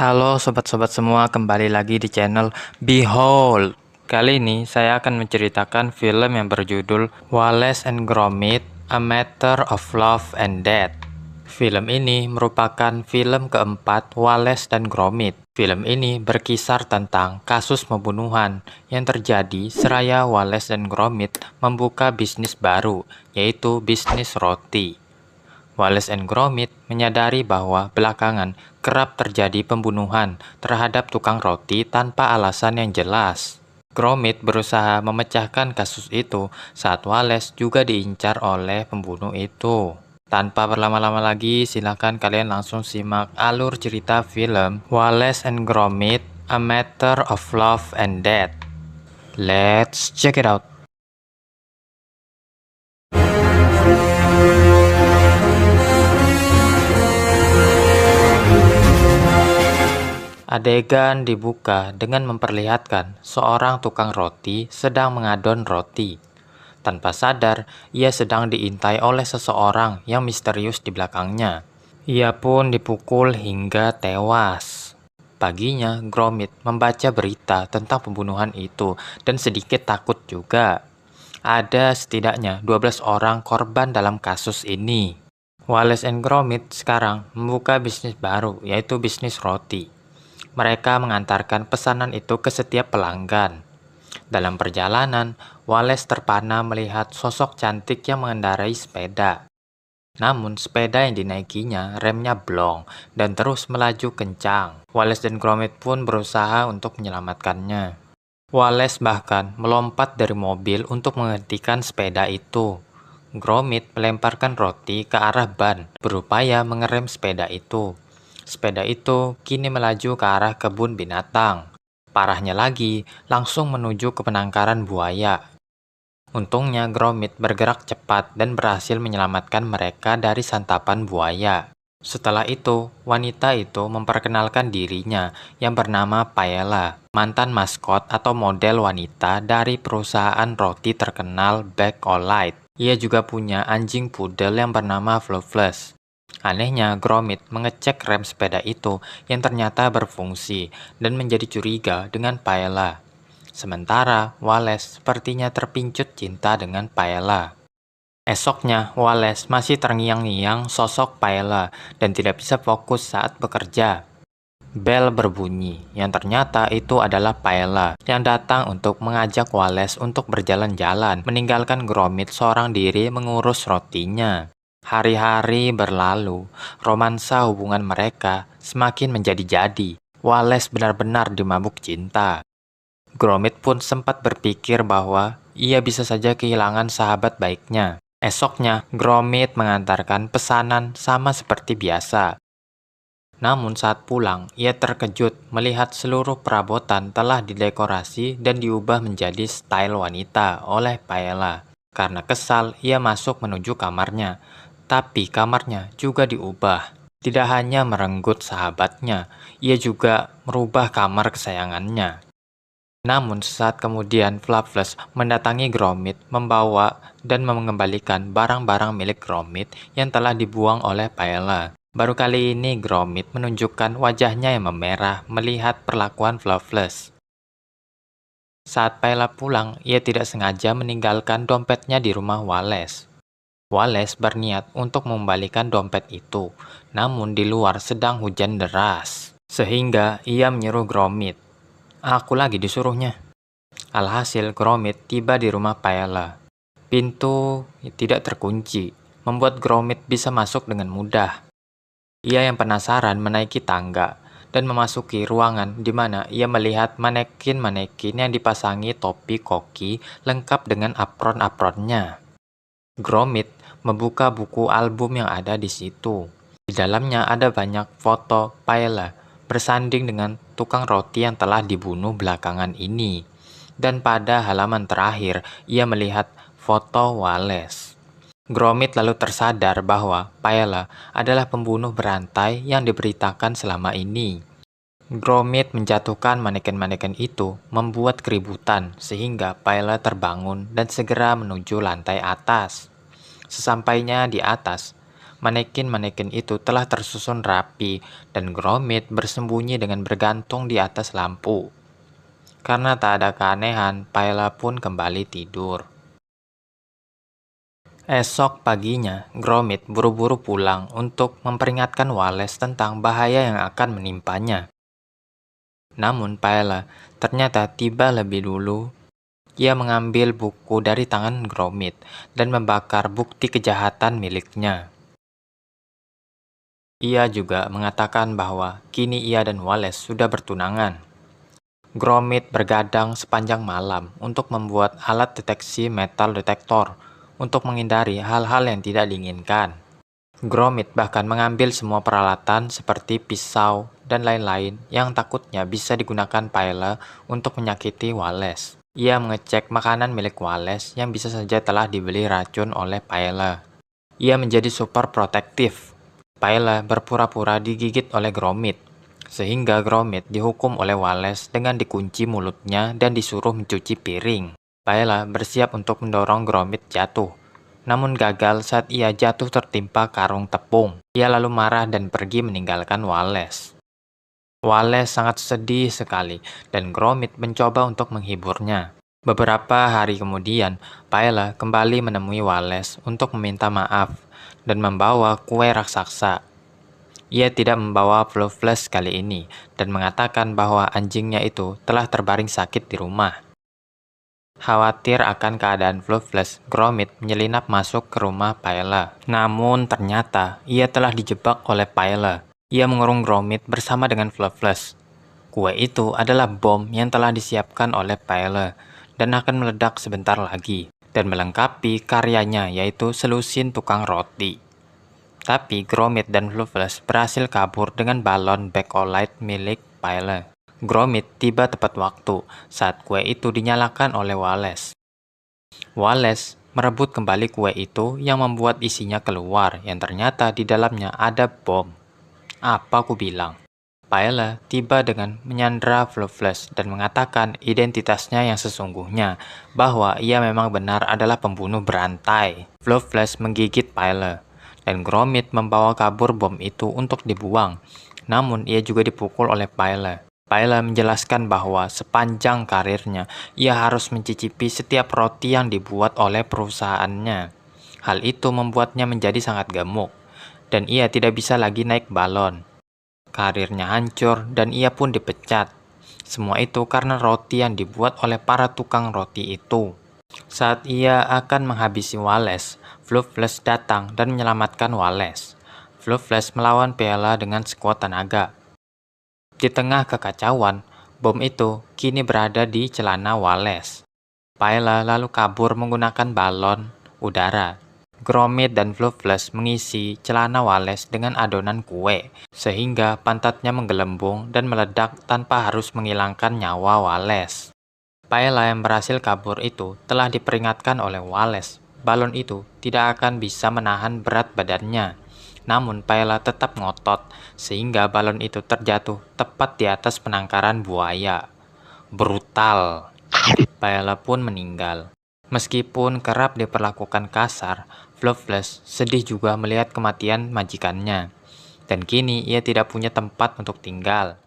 Halo sobat-sobat semua, kembali lagi di channel Behold. Kali ini saya akan menceritakan film yang berjudul Wallace and Gromit: A Matter of Love and Death. Film ini merupakan film keempat Wallace dan Gromit. Film ini berkisar tentang kasus pembunuhan yang terjadi seraya Wallace dan Gromit membuka bisnis baru, yaitu bisnis roti. Wallace and Gromit menyadari bahwa belakangan kerap terjadi pembunuhan terhadap tukang roti tanpa alasan yang jelas. Gromit berusaha memecahkan kasus itu saat Wallace juga diincar oleh pembunuh itu. Tanpa berlama-lama lagi, silakan kalian langsung simak alur cerita film Wallace and Gromit: A Matter of Love and Death. Let's check it out. Adegan dibuka dengan memperlihatkan seorang tukang roti sedang mengadon roti. Tanpa sadar, ia sedang diintai oleh seseorang yang misterius di belakangnya. Ia pun dipukul hingga tewas. Paginya, Gromit membaca berita tentang pembunuhan itu dan sedikit takut juga. Ada setidaknya 12 orang korban dalam kasus ini. Wallace and Gromit sekarang membuka bisnis baru, yaitu bisnis roti. Mereka mengantarkan pesanan itu ke setiap pelanggan. Dalam perjalanan, Wallace terpana melihat sosok cantik yang mengendarai sepeda. Namun, sepeda yang dinaikinya remnya blong dan terus melaju kencang. Wallace dan Gromit pun berusaha untuk menyelamatkannya. Wallace bahkan melompat dari mobil untuk menghentikan sepeda itu. Gromit melemparkan roti ke arah ban, berupaya mengerem sepeda itu. Sepeda itu kini melaju ke arah kebun binatang. Parahnya lagi, langsung menuju ke penangkaran buaya. Untungnya Gromit bergerak cepat dan berhasil menyelamatkan mereka dari santapan buaya. Setelah itu, wanita itu memperkenalkan dirinya yang bernama Paella, mantan maskot atau model wanita dari perusahaan roti terkenal Bakelite. Ia juga punya anjing pudel yang bernama Fluffles. Anehnya, Gromit mengecek rem sepeda itu yang ternyata berfungsi dan menjadi curiga dengan Paella. Sementara, Wallace sepertinya terpincut cinta dengan Paella. Esoknya, Wallace masih terngiang-ngiang sosok Paella dan tidak bisa fokus saat bekerja. Bel berbunyi, yang ternyata itu adalah Paella yang datang untuk mengajak Wallace untuk berjalan-jalan, meninggalkan Gromit seorang diri mengurus rotinya. Hari-hari berlalu, romansa hubungan mereka semakin menjadi-jadi. Wallace benar-benar dimabuk cinta. Gromit pun sempat berpikir bahwa ia bisa saja kehilangan sahabat baiknya. Esoknya, Gromit mengantarkan pesanan sama seperti biasa. Namun saat pulang, ia terkejut melihat seluruh perabotan telah didekorasi dan diubah menjadi style wanita oleh Paella. Karena kesal, ia masuk menuju kamarnya. Tapi kamarnya juga diubah. Tidak hanya merenggut sahabatnya, ia juga merubah kamar kesayangannya. Namun sesaat kemudian Fluffles mendatangi Gromit membawa dan mengembalikan barang-barang milik Gromit yang telah dibuang oleh Paella. Baru kali ini Gromit menunjukkan wajahnya yang memerah melihat perlakuan Fluffles. Saat Paella pulang, ia tidak sengaja meninggalkan dompetnya di rumah Wallace. Wallace berniat untuk mengembalikan dompet itu, namun di luar sedang hujan deras. Sehingga ia menyuruh Gromit. Aku lagi disuruhnya. Alhasil Gromit tiba di rumah Paella. Pintu tidak terkunci, membuat Gromit bisa masuk dengan mudah. Ia yang penasaran menaiki tangga dan memasuki ruangan di mana ia melihat manekin-manekin yang dipasangi topi koki lengkap dengan apron-apronnya. Gromit membuka buku album yang ada di situ. Di dalamnya ada banyak foto Paella bersanding dengan tukang roti yang telah dibunuh belakangan ini. Dan pada halaman terakhir, ia melihat foto Wallace. Gromit lalu tersadar bahwa Paella adalah pembunuh berantai yang diberitakan selama ini. Gromit menjatuhkan maneken-maneken itu membuat keributan sehingga Paella terbangun dan segera menuju lantai atas. Sesampainya di atas, Manekin-manekin itu telah tersusun rapi dan Gromit bersembunyi dengan bergantung di atas lampu. Karena tak ada keanehan, Paella pun kembali tidur. Esok paginya, Gromit buru-buru pulang untuk memperingatkan Wallace tentang bahaya yang akan menimpanya. Namun Paella ternyata tiba lebih dulu. Ia mengambil buku dari tangan Gromit dan membakar bukti kejahatan miliknya. Ia juga mengatakan bahwa kini ia dan Wallace sudah bertunangan. Gromit bergadang sepanjang malam untuk membuat alat deteksi metal detektor untuk menghindari hal-hal yang tidak diinginkan. Gromit bahkan mengambil semua peralatan seperti pisau dan lain-lain yang takutnya bisa digunakan Paella untuk menyakiti Wallace. Ia mengecek makanan milik Wallace yang bisa saja telah dibeli racun oleh Paella. Ia menjadi super protektif. Paella berpura-pura digigit oleh Gromit, sehingga Gromit dihukum oleh Wallace dengan dikunci mulutnya dan disuruh mencuci piring. Paella bersiap untuk mendorong Gromit jatuh, namun gagal saat ia jatuh tertimpa karung tepung. Ia lalu marah dan pergi meninggalkan Wallace. Wallace sangat sedih sekali dan Gromit mencoba untuk menghiburnya. Beberapa hari kemudian, Paella kembali menemui Wallace untuk meminta maaf dan membawa kue raksasa. Ia tidak membawa Fluffles kali ini dan mengatakan bahwa anjingnya itu telah terbaring sakit di rumah. Khawatir akan keadaan Fluffles, Gromit menyelinap masuk ke rumah Paella. Namun ternyata ia telah dijebak oleh Paella. Ia mengurung Gromit bersama dengan Fluffles. Kue itu adalah bom yang telah disiapkan oleh Paella dan akan meledak sebentar lagi dan melengkapi karyanya yaitu selusin tukang roti. Tapi Gromit dan Fluffles berhasil kabur dengan balon Bakelite milik Paella. Gromit tiba tepat waktu saat kue itu dinyalakan oleh Wallace. Wallace merebut kembali kue itu yang membuat isinya keluar yang ternyata di dalamnya ada bom. Apa aku bilang? Paella tiba dengan menyandra Fluffles dan mengatakan identitasnya yang sesungguhnya, bahwa ia memang benar adalah pembunuh berantai. Fluffles menggigit Paella, dan Gromit membawa kabur bom itu untuk dibuang. Namun ia juga dipukul oleh Paella. Paella menjelaskan bahwa sepanjang karirnya, ia harus mencicipi setiap roti yang dibuat oleh perusahaannya. Hal itu membuatnya menjadi sangat gemuk, dan ia tidak bisa lagi naik balon. Karirnya hancur dan ia pun dipecat. Semua itu karena roti yang dibuat oleh para tukang roti itu. Saat ia akan menghabisi Wallace, Fluffles datang dan menyelamatkan Wallace. Fluffles melawan Paella dengan sekuat tenaga. Di tengah kekacauan, bom itu kini berada di celana Wallace. Paella lalu kabur menggunakan balon udara. Gromit dan Fluffles mengisi celana Wallace dengan adonan kue, sehingga pantatnya menggelembung dan meledak tanpa harus menghilangkan nyawa Wallace. Paella yang berhasil kabur itu telah diperingatkan oleh Wallace. Balon itu tidak akan bisa menahan berat badannya. Namun Paella tetap ngotot, sehingga balon itu terjatuh tepat di atas penangkaran buaya. Brutal. Paella pun meninggal. Meskipun kerap diperlakukan kasar, Fluffles sedih juga melihat kematian majikannya, dan kini ia tidak punya tempat untuk tinggal.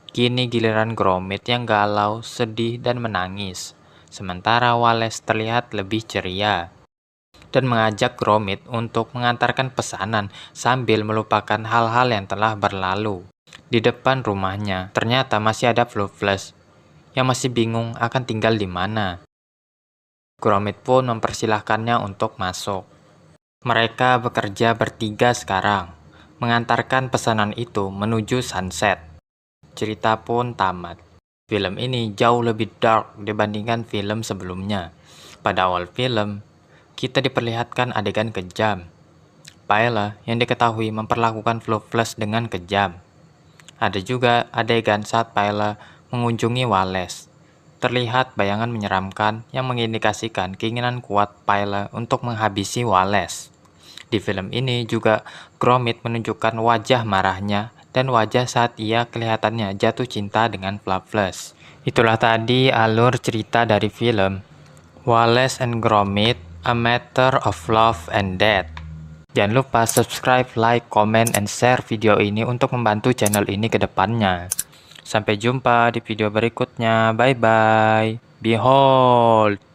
Kini giliran Gromit yang galau, sedih, dan menangis, sementara Wallace terlihat lebih ceria, dan mengajak Gromit untuk mengantarkan pesanan sambil melupakan hal-hal yang telah berlalu. Di depan rumahnya, ternyata masih ada Fluffles yang masih bingung akan tinggal di mana. Gromit pun mempersilahkannya untuk masuk. Mereka bekerja bertiga sekarang, mengantarkan pesanan itu menuju sunset. Cerita pun tamat. Film ini jauh lebih dark dibandingkan film sebelumnya. Pada awal film, kita diperlihatkan adegan kejam. Paella yang diketahui memperlakukan Fluffles dengan kejam. Ada juga adegan saat Paella mengunjungi Wallace. Terlihat bayangan menyeramkan yang mengindikasikan keinginan kuat Paella untuk menghabisi Wallace. Di film ini juga Gromit menunjukkan wajah marahnya dan wajah saat ia kelihatannya jatuh cinta dengan Fluffles. Itulah tadi alur cerita dari film Wallace and Gromit: A Matter of Love and Death. Jangan lupa subscribe, like, comment, and share video ini untuk membantu channel ini ke depannya. Sampai jumpa di video berikutnya. Bye-bye. Behold.